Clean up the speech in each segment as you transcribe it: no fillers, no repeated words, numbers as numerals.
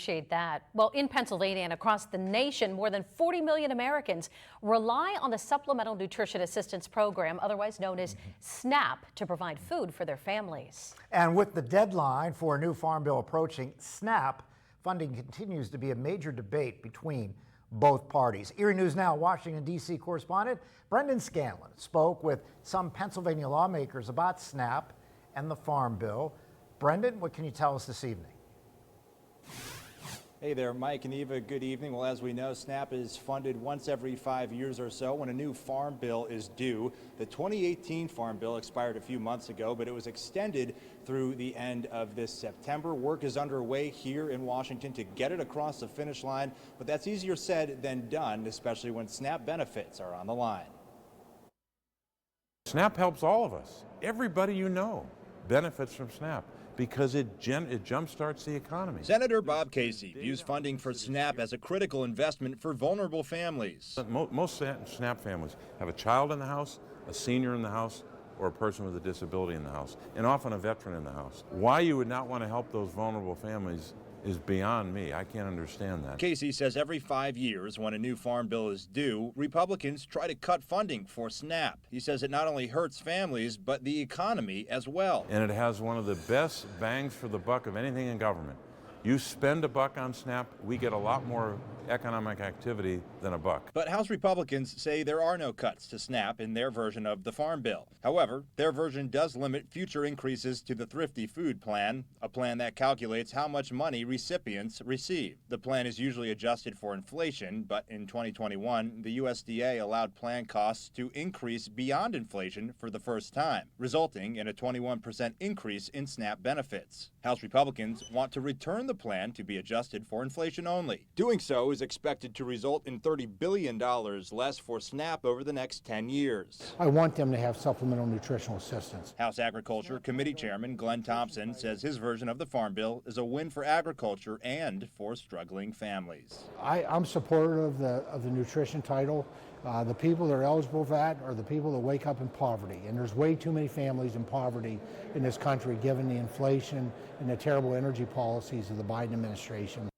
appreciate that. Well, in Pennsylvania and across the nation, more than 40 million Americans rely on the Supplemental Nutrition Assistance Program, otherwise known as SNAP, to provide food for their families. And with the deadline for a new farm bill approaching, SNAP funding continues to be a major debate between both parties. Erie News Now Washington, D.C. correspondent Brendan Scanlon spoke with some Pennsylvania lawmakers about SNAP and the farm bill. Brendan, what can you tell us this evening? Hey there, Mike and Eva, good evening. Well, as we know, SNAP is funded once every 5 years or so when a new farm bill is due. The 2018 farm bill expired a few months ago, but it was extended through the end of this September. Work is underway here in Washington to get it across the finish line, but that's easier said than done, especially when SNAP benefits are on the line. SNAP helps all of us. Everybody you know benefits from SNAP, because it jumpstarts the economy. Senator Bob Casey views funding for SNAP as a critical investment for vulnerable families. Most SNAP families have a child in the house, a senior in the house, or a person with a disability in the house, and often a veteran in the house. Why you would not want to help those vulnerable families is beyond me. I can't understand that. Casey says every 5 years when a new farm bill is due, Republicans try to cut funding for SNAP. He says it not only hurts families, but the economy as well. And it has one of the best bangs for the buck of anything in government. You spend a buck on SNAP, we get a lot more economic activity than a buck. But House Republicans say there are no cuts to SNAP in their version of the Farm Bill. However, their version does limit future increases to the Thrifty Food Plan, a plan that calculates how much money recipients receive. The plan is usually adjusted for inflation, but in 2021, the USDA allowed plan costs to increase beyond inflation for the first time, resulting in a 21% increase in SNAP benefits. House Republicans want to return the plan to be adjusted for inflation only. Doing so is expected to result in $30 billion less for SNAP over the next 10 years. I want them to have supplemental nutritional assistance. House Agriculture Committee Chairman Glenn Thompson says his version of the Farm Bill is a win for agriculture and for struggling families. I'm supportive of the nutrition title. The people that are eligible for that are the people that wake up in poverty, and there's way too many families in poverty in this country given the inflation and the terrible energy policies of the Biden administration.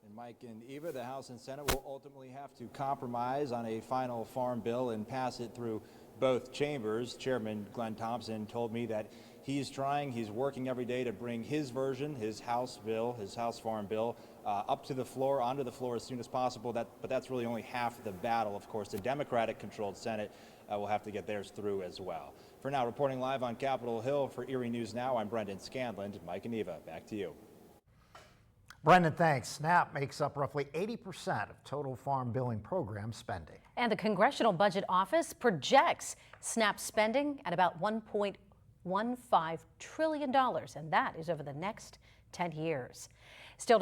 And Mike and Eva, the House and Senate will ultimately have to compromise on a final farm bill and pass it through both chambers. Chairman Glenn Thompson told me that he's working every day to bring his version, his House bill, his House farm bill, up to the floor, onto the floor as soon as possible. But that's really only half the battle. Of course, the Democratic-controlled Senate will have to get theirs through as well. For now, reporting live on Capitol Hill for Erie News Now, I'm Brendan Scanlon. Mike and Eva, back to you. Brendan, thanks. SNAP makes up roughly 80% of total farm billing program spending. And the Congressional Budget Office projects SNAP spending at about $1.15 trillion, and that is over the next 10 years. Still